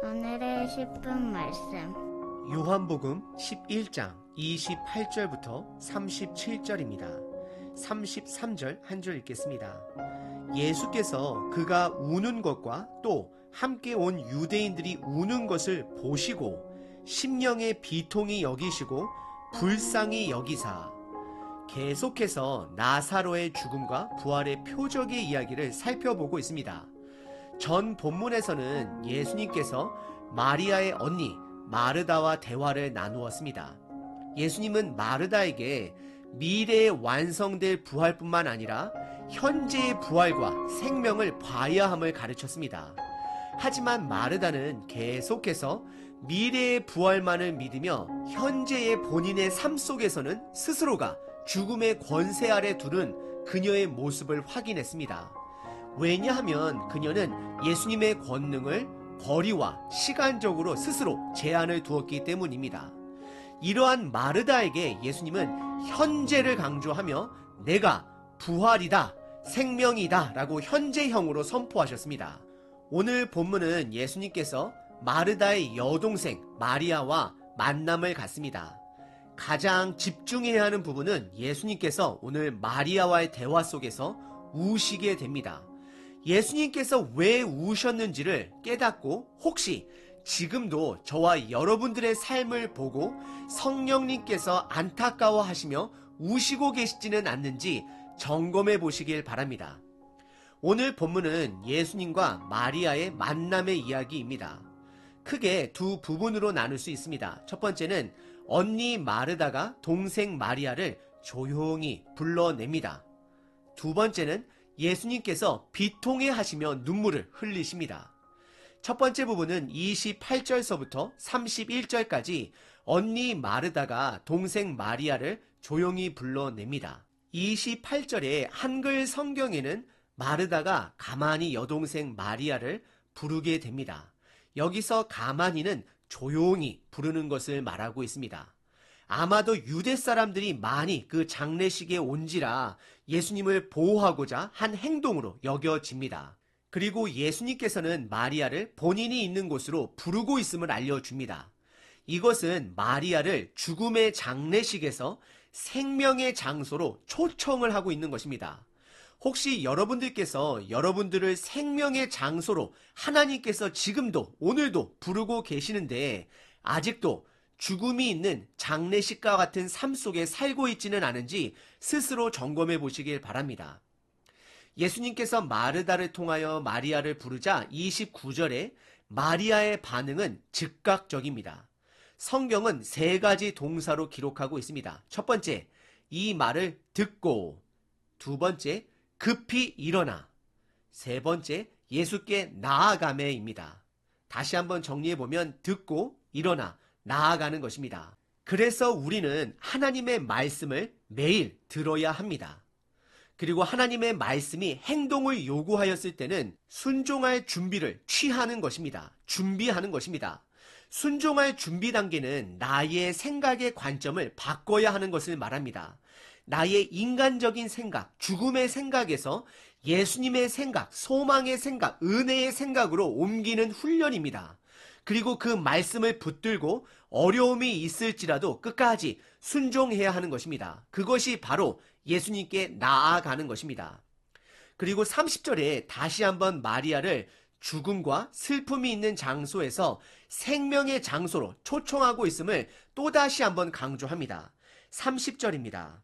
오늘의 10분 말씀. 요한복음 11장 28절부터 37절입니다. 33절 한 줄 읽겠습니다. 예수께서 그가 우는 것과 또 함께 온 유대인들이 우는 것을 보시고 심령의 비통이 여기시고 불쌍히 여기사 계속해서 나사로의 죽음과 부활의 표적의 이야기를 살펴보고 있습니다. 전 본문에서는 예수님께서 마리아의 언니 마르다와 대화를 나누었습니다. 예수님은 마르다에게 미래에 완성될 부활뿐만 아니라 현재의 부활과 생명을 봐야 함을 가르쳤습니다. 하지만 마르다는 계속해서 미래의 부활만을 믿으며 현재의 본인의 삶 속에서는 스스로가 죽음의 권세 아래 두는 그녀의 모습을 확인했습니다. 왜냐하면 그녀는 예수님의 권능을 거리와 시간적으로 스스로 제한을 두었기 때문입니다. 이러한 마르다에게 예수님은 현재를 강조하며 내가 부활이다, 생명이다 라고 현재형으로 선포하셨습니다. 오늘 본문은 예수님께서 마르다의 여동생 마리아와 만남을 갖습니다. 가장 집중해야 하는 부분은 예수님께서 오늘 마리아와의 대화 속에서 우시게 됩니다. 예수님께서 왜 우셨는지를 깨닫고 혹시 지금도 저와 여러분들의 삶을 보고 성령님께서 안타까워하시며 우시고 계시지는 않는지 점검해 보시길 바랍니다. 오늘 본문은 예수님과 마리아의 만남의 이야기입니다. 크게 두 부분으로 나눌 수 있습니다. 첫 번째는 언니 마르다가 동생 마리아를 조용히 불러냅니다. 두 번째는 예수님께서 비통해 하시며 눈물을 흘리십니다. 첫 번째 부분은 28절서부터 31절까지 언니 마르다가 동생 마리아를 조용히 불러냅니다. 28절에 한글 성경에는 마르다가 가만히 여동생 마리아를 부르게 됩니다. 여기서 가만히는 조용히 부르는 것을 말하고 있습니다. 아마도 유대 사람들이 많이 그 장례식에 온지라 예수님을 보호하고자 한 행동으로 여겨집니다. 그리고 예수님께서는 마리아를 본인이 있는 곳으로 부르고 있음을 알려줍니다. 이것은 마리아를 죽음의 장례식에서 생명의 장소로 초청을 하고 있는 것입니다. 혹시 여러분들께서 여러분들을 생명의 장소로 하나님께서 지금도 오늘도 부르고 계시는데 아직도 죽음이 있는 장례식과 같은 삶 속에 살고 있지는 않은지 스스로 점검해 보시길 바랍니다. 예수님께서 마르다를 통하여 마리아를 부르자 29절에 마리아의 반응은 즉각적입니다. 성경은 세 가지 동사로 기록하고 있습니다. 첫 번째, 이 말을 듣고, 두 번째, 급히 일어나, 세 번째, 예수께 나아가매입니다. 다시 한번 정리해보면 듣고, 일어나, 나아가는 것입니다. 그래서 우리는 하나님의 말씀을 매일 들어야 합니다. 그리고 하나님의 말씀이 행동을 요구하였을 때는 순종할 준비를 취하는 것입니다. 준비하는 것입니다. 순종할 준비 단계는 나의 생각의 관점을 바꿔야 하는 것을 말합니다. 나의 인간적인 생각, 죽음의 생각에서 예수님의 생각, 소망의 생각, 은혜의 생각으로 옮기는 훈련입니다. 그리고 그 말씀을 붙들고 어려움이 있을지라도 끝까지 순종해야 하는 것입니다. 그것이 바로 예수님께 나아가는 것입니다. 그리고 30절에 다시 한번 마리아를 죽음과 슬픔이 있는 장소에서 생명의 장소로 초청하고 있음을 또다시 한번 강조합니다. 30절입니다.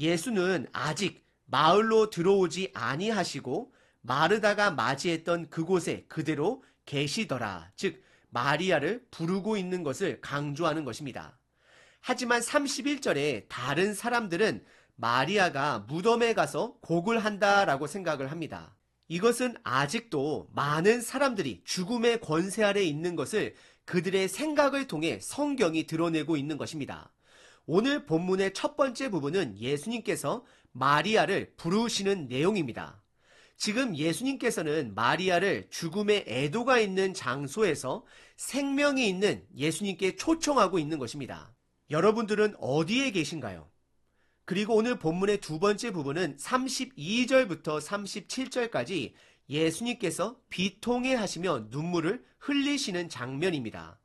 예수는 아직 마을로 들어오지 아니하시고 마르다가 맞이했던 그곳에 그대로 계시더라. 즉 마리아를 부르고 있는 것을 강조하는 것입니다. 하지만 31절에 다른 사람들은 마리아가 무덤에 가서 곡을 한다라고 생각을 합니다. 이것은 아직도 많은 사람들이 죽음의 권세 아래 있는 것을 그들의 생각을 통해 성경이 드러내고 있는 것입니다. 오늘 본문의 첫 번째 부분은 예수님께서 마리아를 부르시는 내용입니다. 지금 예수님께서는 마리아를 죽음의 애도가 있는 장소에서 생명이 있는 예수님께 초청하고 있는 것입니다. 여러분들은 어디에 계신가요? 그리고 오늘 본문의 두 번째 부분은 32절부터 37절까지 예수님께서 비통해 하시며 눈물을 흘리시는 장면입니다.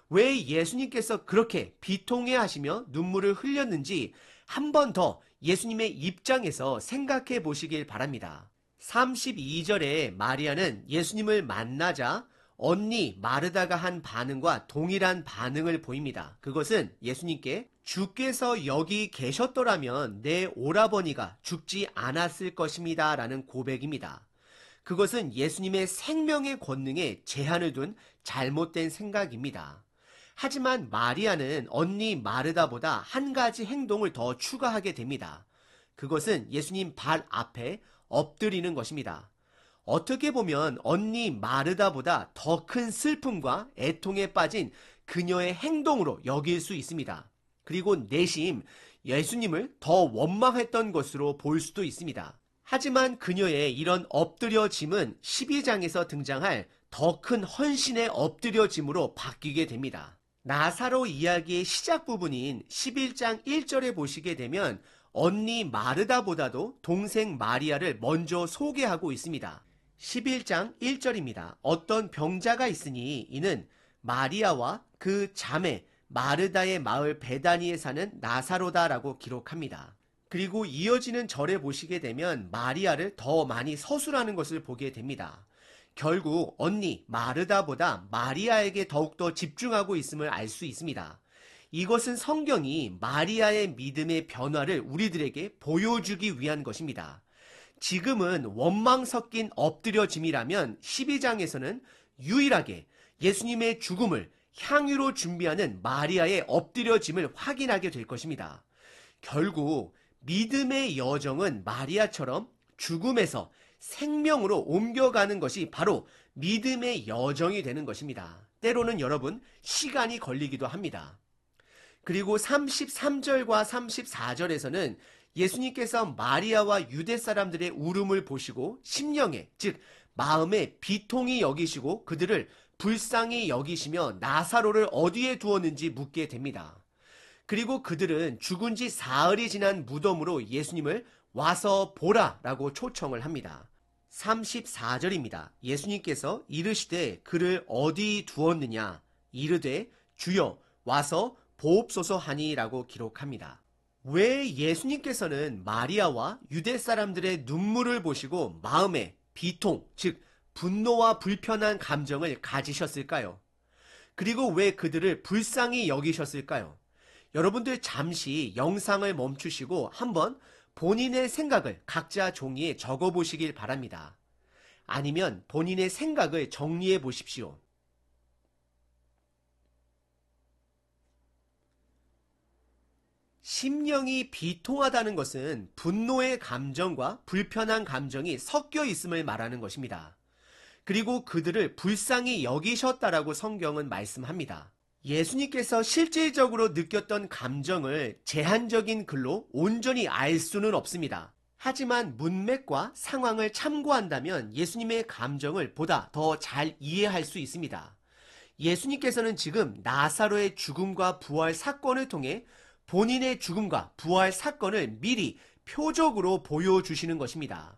왜 예수님께서 그렇게 비통해 하시며 눈물을 흘렸는지 한 번 더 예수님의 입장에서 생각해 보시길 바랍니다. 32절에 마리아는 예수님을 만나자 언니 마르다가 한 반응과 동일한 반응을 보입니다. 그것은 예수님께 주께서 여기 계셨더라면 내 오라버니가 죽지 않았을 것입니다 라는 고백입니다. 그것은 예수님의 생명의 권능에 제한을 둔 잘못된 생각입니다. 하지만 마리아는 언니 마르다보다 한 가지 행동을 더 추가하게 됩니다. 그것은 예수님 발 앞에 엎드리는 것입니다. 어떻게 보면 언니 마르다보다 더 큰 슬픔과 애통에 빠진 그녀의 행동으로 여길 수 있습니다. 그리고 내심 예수님을 더 원망했던 것으로 볼 수도 있습니다. 하지만 그녀의 이런 엎드려짐은 12장에서 등장할 더 큰 헌신의 엎드려짐으로 바뀌게 됩니다. 나사로 이야기의 시작 부분인 11장 1절에 보시게 되면 언니 마르다보다도 동생 마리아를 먼저 소개하고 있습니다. 11장 1절입니다. 어떤 병자가 있으니 이는 마리아와 그 자매 마르다의 마을 베다니에 사는 나사로다라고 기록합니다. 그리고 이어지는 절에 보시게 되면 마리아를 더 많이 서술하는 것을 보게 됩니다. 결국 언니 마르다보다 마리아에게 더욱더 집중하고 있음을 알 수 있습니다. 이것은 성경이 마리아의 믿음의 변화를 우리들에게 보여주기 위한 것입니다. 지금은 원망 섞인 엎드려짐이라면 12장에서는 유일하게 예수님의 죽음을 향유로 준비하는 마리아의 엎드려짐을 확인하게 될 것입니다. 결국 믿음의 여정은 마리아처럼 죽음에서 생명으로 옮겨가는 것이 바로 믿음의 여정이 되는 것입니다. 때로는 여러분 시간이 걸리기도 합니다. 그리고 33절과 34절에서는 예수님께서 마리아와 유대 사람들의 울음을 보시고 심령에 즉 마음에 비통히 여기시고 그들을 불쌍히 여기시며 나사로를 어디에 두었는지 묻게 됩니다. 그리고 그들은 죽은 지 사흘이 지난 무덤으로 예수님을 와서 보라 라고 초청을 합니다. 34절입니다. 예수님께서 이르시되 그를 어디 두었느냐 이르되 주여 와서 보옵소서 하니 라고 기록합니다. 왜 예수님께서는 마리아와 유대 사람들의 눈물을 보시고 마음에 비통 즉 분노와 불편한 감정을 가지셨을까요? 그리고 왜 그들을 불쌍히 여기셨을까요? 여러분들 잠시 영상을 멈추시고 한번 본인의 생각을 각자 종이에 적어보시길 바랍니다. 아니면 본인의 생각을 정리해 보십시오. 심령이 비통하다는 것은 분노의 감정과 불편한 감정이 섞여 있음을 말하는 것입니다. 그리고 그들을 불쌍히 여기셨다라고 성경은 말씀합니다. 예수님께서 실질적으로 느꼈던 감정을 제한적인 글로 온전히 알 수는 없습니다. 하지만 문맥과 상황을 참고한다면 예수님의 감정을 보다 더 잘 이해할 수 있습니다. 예수님께서는 지금 나사로의 죽음과 부활 사건을 통해 본인의 죽음과 부활 사건을 미리 표적으로 보여주시는 것입니다.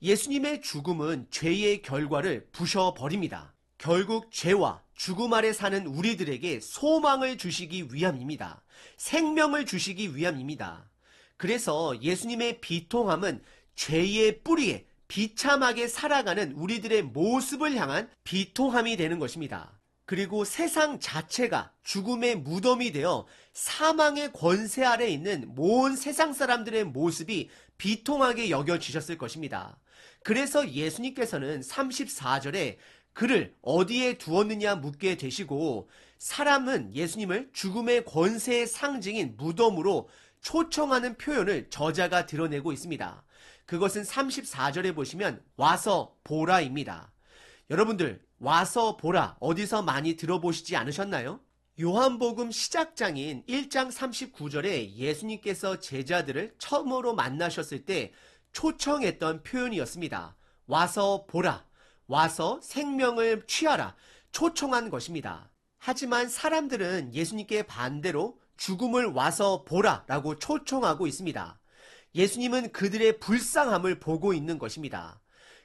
예수님의 죽음은 죄의 결과를 부셔버립니다. 결국 죄와 죽음 아래 사는 우리들에게 소망을 주시기 위함입니다. 생명을 주시기 위함입니다. 그래서 예수님의 비통함은 죄의 뿌리에 비참하게 살아가는 우리들의 모습을 향한 비통함이 되는 것입니다. 그리고 세상 자체가 죽음의 무덤이 되어 사망의 권세 아래 있는 모든 세상 사람들의 모습이 비통하게 여겨지셨을 것입니다. 그래서 예수님께서는 34절에 그를 어디에 두었느냐 묻게 되시고 사람은 예수님을 죽음의 권세의 상징인 무덤으로 초청하는 표현을 저자가 드러내고 있습니다. 그것은 34절에 보시면 와서 보라입니다. 여러분들 와서 보라 어디서 많이 들어보시지 않으셨나요? 요한복음 시작장인 1장 39절에 예수님께서 제자들을 처음으로 만나셨을 때 초청했던 표현이었습니다. 와서 보라, 와서 생명을 취하라 초청한 것입니다. 하지만 사람들은 예수님께 반대로 죽음을 와서 보라 라고 초청하고 있습니다. 예수님은 그들의 불쌍함을 보고 있는 것입니다.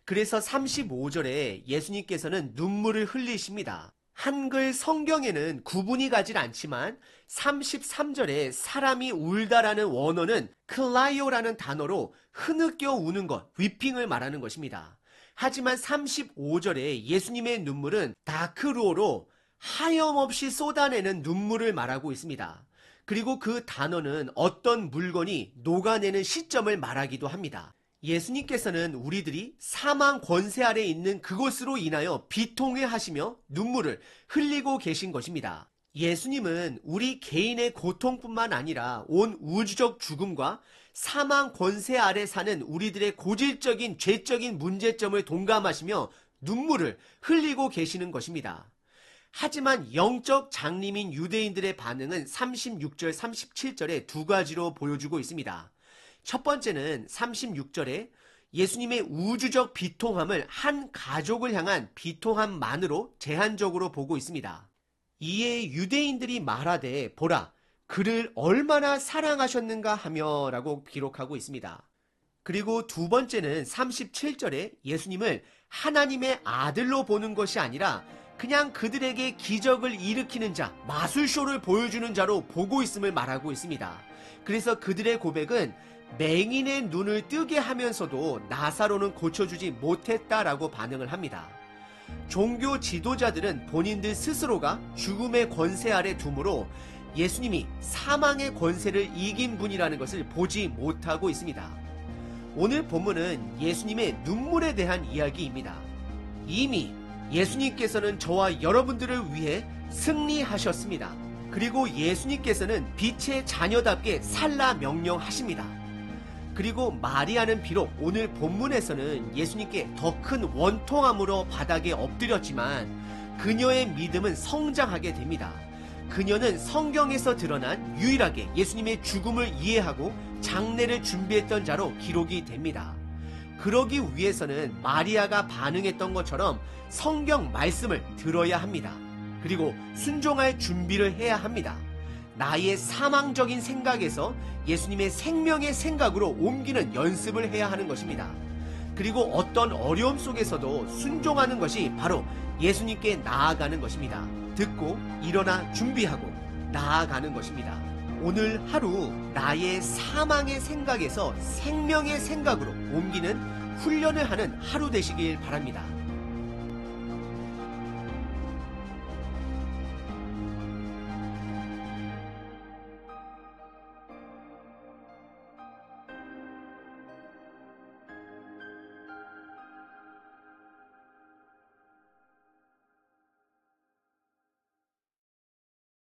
그래서 35절에 예수님께서는 눈물을 흘리십니다. 한글 성경에는 구분이 가질 않지만 33절에 사람이 울다라는 원어는 클라이오라는 단어로 흐느껴 우는 것, 위핑을 말하는 것입니다. 하지만 35절에 예수님의 눈물은 다크루어로 하염없이 쏟아내는 눈물을 말하고 있습니다. 그리고 그 단어는 어떤 물건이 녹아내는 시점을 말하기도 합니다. 예수님께서는 우리들이 사망 권세 아래 있는 그것으로 인하여 비통해 하시며 눈물을 흘리고 계신 것입니다. 예수님은 우리 개인의 고통뿐만 아니라 온 우주적 죽음과 사망 권세 아래 사는 우리들의 고질적인 죄적인 문제점을 동감하시며 눈물을 흘리고 계시는 것입니다. 하지만 영적 장님인 유대인들의 반응은 36절, 37절에 두 가지로 보여주고 있습니다. 첫 번째는 36절에 예수님의 우주적 비통함을 한 가족을 향한 비통함만으로 제한적으로 보고 있습니다. 이에 유대인들이 말하되 보라 그를 얼마나 사랑하셨는가 하며 라고 기록하고 있습니다. 그리고 두 번째는 37절에 예수님을 하나님의 아들로 보는 것이 아니라 그냥 그들에게 기적을 일으키는 자, 마술쇼를 보여주는 자로 보고 있음을 말하고 있습니다. 그래서 그들의 고백은 맹인의 눈을 뜨게 하면서도 나사로는 고쳐주지 못했다라고 반응을 합니다. 종교 지도자들은 본인들 스스로가 죽음의 권세 아래 두므로 예수님이 사망의 권세를 이긴 분이라는 것을 보지 못하고 있습니다. 오늘 본문은 예수님의 눈물에 대한 이야기입니다. 이미 예수님께서는 저와 여러분들을 위해 승리하셨습니다. 그리고 예수님께서는 빛의 자녀답게 살라 명령하십니다. 그리고 마리아는 비록 오늘 본문에서는 예수님께 더 큰 원통함으로 바닥에 엎드렸지만 그녀의 믿음은 성장하게 됩니다. 그녀는 성경에서 드러난 유일하게 예수님의 죽음을 이해하고 장례를 준비했던 자로 기록이 됩니다. 그러기 위해서는 마리아가 반응했던 것처럼 성경 말씀을 들어야 합니다. 그리고 순종할 준비를 해야 합니다. 나의 사망적인 생각에서 예수님의 생명의 생각으로 옮기는 연습을 해야 하는 것입니다. 그리고 어떤 어려움 속에서도 순종하는 것이 바로 예수님께 나아가는 것입니다. 듣고 일어나 준비하고 나아가는 것입니다. 오늘 하루 나의 사망의 생각에서 생명의 생각으로 옮기는 훈련을 하는 하루 되시길 바랍니다.